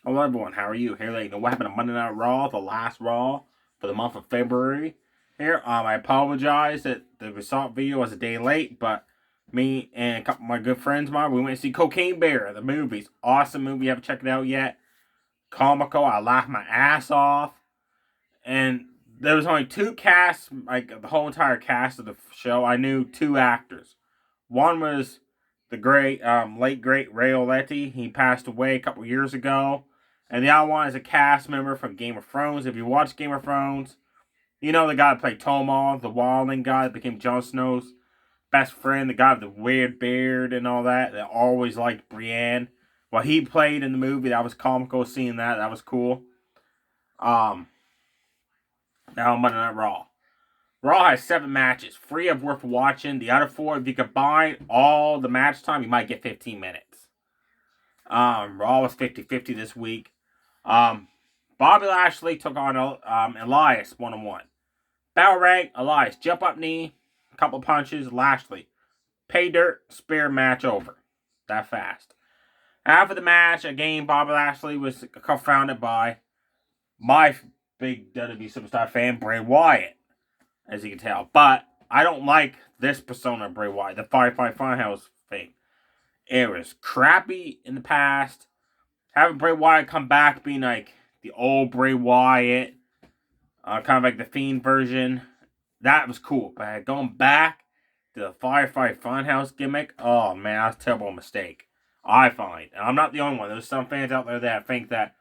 Hello everyone, how are you? Here, like, what happened on Monday Night Raw, the last Raw for the month of February. Here, I apologize that the result video was a day late, but me and a couple of my good friends of mine, we went to see Cocaine Bear, the movies. Awesome movie, haven't checked it out yet. Comical, I laughed my ass off. And there was only two casts, like the whole entire cast of the show. I knew two actors. One was the late great Ray Oletti. He passed away a couple years ago. And the other one is a cast member from Game of Thrones. If you watch Game of Thrones, you know the guy that played Tomar, the Wildling guy that became Jon Snow's best friend, the guy with the weird beard and all that, that always liked Brienne. Well, he played in the movie. That was comical seeing that. That was cool. Um, Now Monday Night Raw. Raw has 7 matches, 3 of worth watching. The other 4, if you combine all the match time, you might get 15 minutes. Raw was 50-50 this week. Bobby Lashley took on Elias one-on-one. Battle rank, Elias, jump up knee, a couple punches, Lashley. Pay dirt, spear, match over. That fast. After the match, again, Bobby Lashley was confounded by my big WWE Superstar fan, Bray Wyatt, as you can tell. But I don't like this persona of Bray Wyatt, the Firefly Funhouse thing. It was crappy in the past. Having Bray Wyatt come back being like the old Bray Wyatt, kind of like the Fiend version, that was cool. But going back to the Firefly Funhouse gimmick, oh man, that's a terrible mistake. I find. And I'm not the only one. There's some fans out there that think that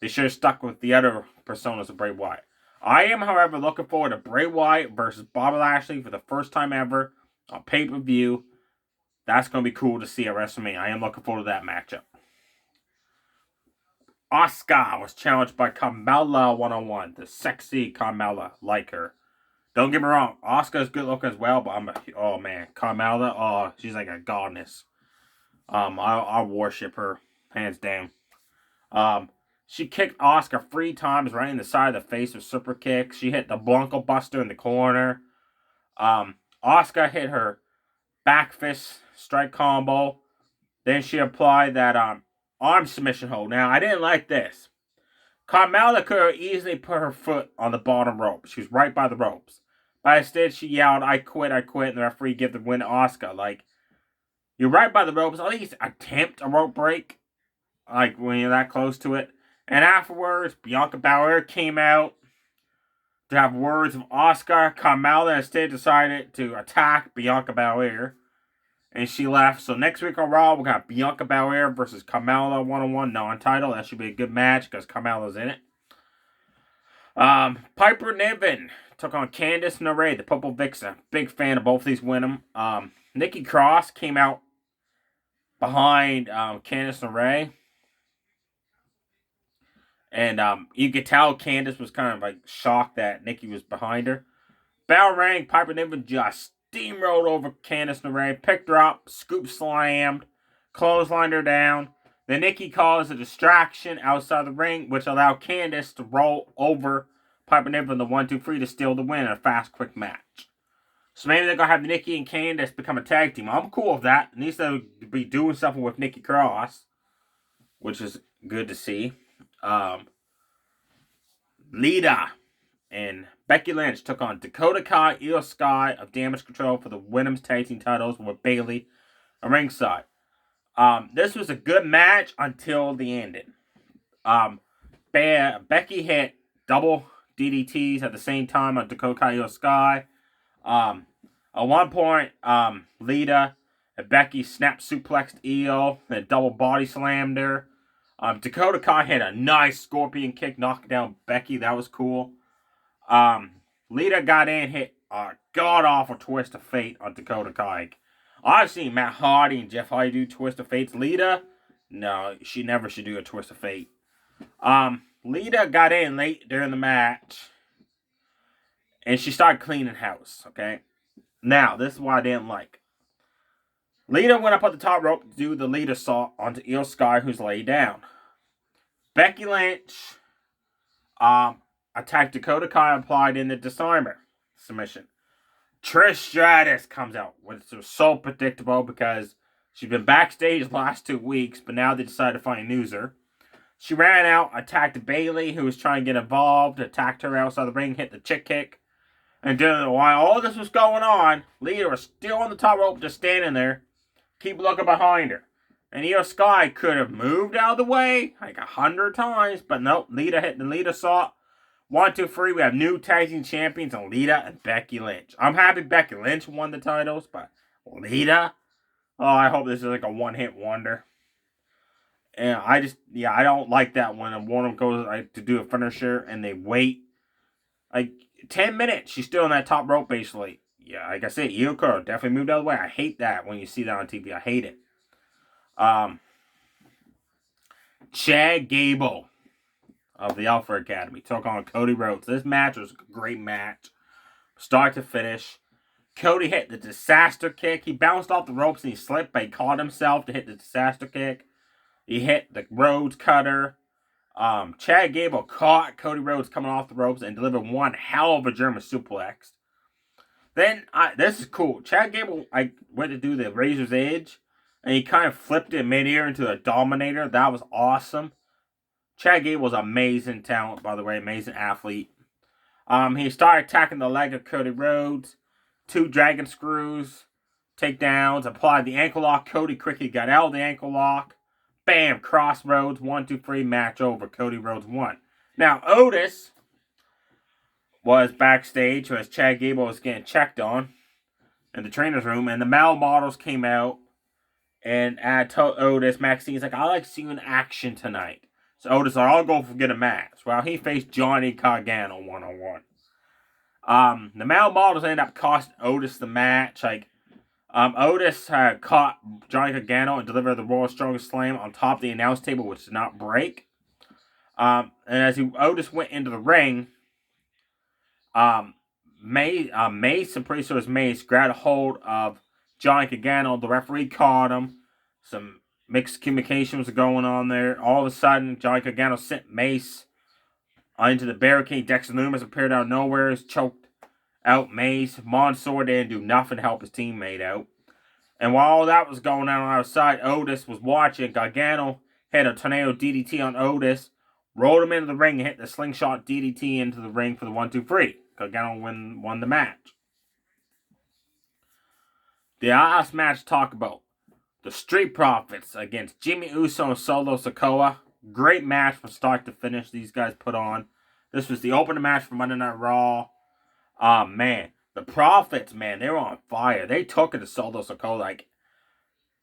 they should have stuck with the other personas of Bray Wyatt. I am, however, looking forward to Bray Wyatt versus Bobby Lashley for the first time ever on pay-per-view. That's going to be cool to see at WrestleMania. I am looking forward to that matchup. Asuka was challenged by Carmella one-on-one. The sexy Carmella, like her. Don't get me wrong, Asuka's good looking as well, but oh man, Carmella, oh, she's like a goddess. I worship her, hands down. She kicked Asuka 3 times right in the side of the face with super kicks. She hit the Blanco Buster in the corner. Asuka hit her back fist strike combo. Then she applied that arm submission hold. Now, I didn't like this. Carmella could have easily put her foot on the bottom rope. She was right by the ropes. But instead, she yelled, I quit, and the referee gave the win to Asuka. Like, you're right by the ropes. At least attempt a rope break. Like, when you're that close to it. And afterwards, Bianca Belair came out to have words of Asuka. Carmella instead decided to attack Bianca Belair. And she left. So next week on Raw, we got Bianca Belair versus Carmella one-on-one non-title. That should be a good match because Carmella's in it. Piper Niven took on Candice LeRae, the Purple Vixen. Big fan of both of these winning. Nikki Cross came out behind Candice LeRae. And you could tell Candice was kind of like shocked that Nikki was behind her. Bell rang, Piper Niven just steamrolled over Candice LeRae, picked her up, scoop slammed, clotheslined her down. Then Nikki caused a distraction outside the ring, which allowed Candice to roll over Piper Niven the 1-2-3 to steal the win in a fast, quick match. So maybe they're going to have Nikki and Candice become a tag team. I'm cool with that. It needs to be doing something with Nikki Cross, which is good to see. Lita and Becky Lynch took on Dakota Kai, Io Sky of Damage Control for the women's tag team titles with Bayley at ringside. This was a good match until the ending. Becky hit double DDTs at the same time on Dakota Kai, Io Sky. At one point, Lita and Becky snap suplexed Io and double body slammed her. Dakota Kai had a nice scorpion kick, knocking down Becky. That was cool. Lita got in, hit a god-awful twist of fate on Dakota Kai. I've seen Matt Hardy and Jeff Hardy do twist of fates. Lita, no, she never should do a twist of fate. Lita got in late during the match, and she started cleaning house, okay? Now, this is what I didn't like. Lita went up on the top rope to do the Lita assault onto Io Sky, who's laid down. Becky Lynch attacked Dakota Kai and applied in the disarmer submission. Trish Stratus comes out, which was so predictable because she's been backstage the last 2 weeks, but now they decided to find a user. She ran out, attacked Bayley, who was trying to get involved, attacked her outside the ring, hit the chick kick. And while all this was going on, Lita was still on the top rope, just standing there. Keep looking behind her. And Io Sky could have moved out of the way like 100 times, but nope, Lita hit the Lita saw. 1, 2, 3, we have new tag team champions on Lita and Becky Lynch. I'm happy Becky Lynch won the titles, but Lita? Oh, I hope this is like a one-hit wonder. And I don't like that when one of them goes to do a finisher and they wait like 10 minutes. She's still on that top rope, basically. Yeah, like I said, Yoko definitely moved out of the way. I hate that when you see that on TV. I hate it. Chad Gable of the Alpha Academy took on Cody Rhodes. This match was a great match. Start to finish. Cody hit the disaster kick. He bounced off the ropes and he slipped, but he caught himself to hit the disaster kick. He hit the Rhodes cutter. Chad Gable caught Cody Rhodes coming off the ropes and delivered one hell of a German suplex. Then, this is cool. Chad Gable, went to do the Razor's Edge, and he kind of flipped it mid-air into a Dominator. That was awesome. Chad Gable's amazing talent, by the way, amazing athlete. He started attacking the leg of Cody Rhodes. 2 dragon screws, takedowns, applied the ankle lock. Cody quickly got out of the ankle lock. Bam, crossroads, 1, 2, 3, match over. Cody Rhodes won. Now, Otis was backstage as Chad Gable was getting checked on in the trainer's room, and the male models came out and told Otis, Maxine's like, I like to see you in action tonight. So Otis like, I'll go get a match. Well, he faced Johnny Gargano one-on-one. The male models ended up costing Otis the match. Otis had caught Johnny Gargano and delivered the World's Strongest Slam on top of the announce table, which did not break. And as Otis went into the ring, Mace, I'm pretty sure it was Mace, grabbed a hold of Johnny Gargano. The referee caught him. Some mixed communication was going on there. All of a sudden, Johnny Gargano sent Mace into the barricade. Dexter Lumis appeared out of nowhere, choked out Mace. Mansoor didn't do nothing to help his teammate out. And while all that was going on outside, Otis was watching. Gargano hit a tornado DDT on Otis, rolled him into the ring, and hit the slingshot DDT into the ring for the 1, 2, 3. Gargano won the match. The last match talk about the Street Profits against Jimmy Uso and Solo Sikoa. Great match from start to finish these guys put on. This was the opening match for Monday Night Raw. Man, the Profits, man, they were on fire. They took it to Solo Sikoa like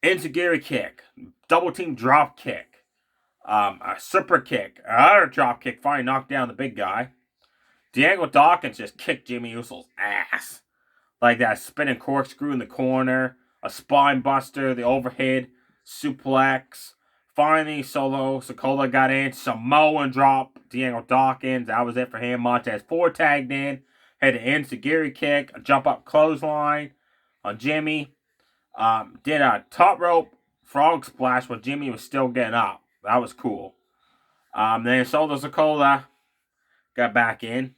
enziguri kick, double team drop kick, a super kick, another drop kick, finally knocked down the big guy. Diego Dawkins just kicked Jimmy Uso's ass. Like that spinning corkscrew in the corner, a spine buster, the overhead suplex. Finally, Solo Sikoa got in. Samoan drop, Diego Dawkins. That was it for him. Montez Ford tagged in. Had an enziguri kick, a jump up clothesline on Jimmy. Did a top rope frog splash when Jimmy was still getting up. That was cool. Then Solo Sikoa got back in.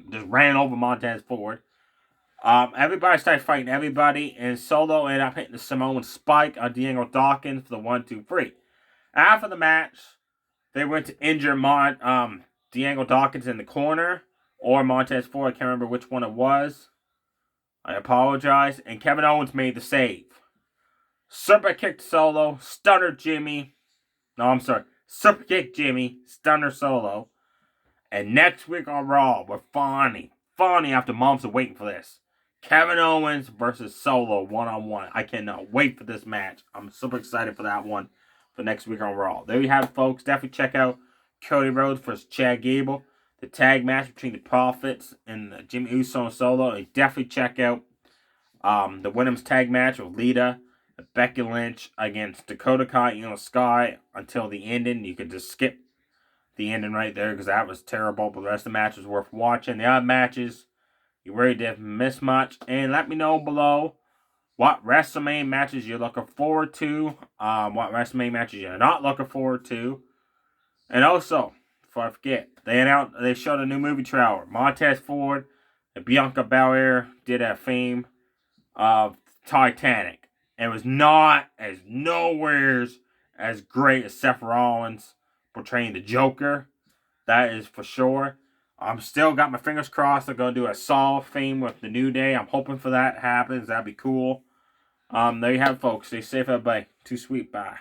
Just ran over Montez Ford. Everybody started fighting everybody, and Solo ended up hitting the Samoan spike on Diego Dawkins for the 1, 2, 3. After the match, they went to injure Diego Dawkins in the corner, or Montez Ford. I can't remember which one it was. I apologize. And Kevin Owens made the save. Super kicked Solo, stunner Jimmy. No, I'm sorry. Super kicked Jimmy, stunner Solo. And next week on Raw, we're finally after months of waiting for this, Kevin Owens versus Solo one-on-one. I cannot wait for this match. I'm super excited for that one for next week on Raw. There you have it, folks. Definitely check out Cody Rhodes versus Chad Gable, the tag match between the Profits and Jimmy Uso and Solo. And definitely check out the women's tag match with Lita, Becky Lynch against Dakota Kai, Io Sky until the ending. You could just skip the ending right there because that was terrible, but the rest of the match was worth watching. The other matches, you really didn't miss much. And let me know below what WrestleMania matches you're looking forward to, what WrestleMania matches you're not looking forward to. And also, before I forget, they showed a new movie trailer. Montez Ford and Bianca Belair did a theme of Titanic. It was not as nowheres as great as Seth Rollins portraying the Joker. That is for sure. I'm still got my fingers crossed. They're gonna do a Saw theme with the New Day. I'm hoping for that happens. That'd be cool. There you have it, folks. Stay safe, everybody. Too sweet. Bye.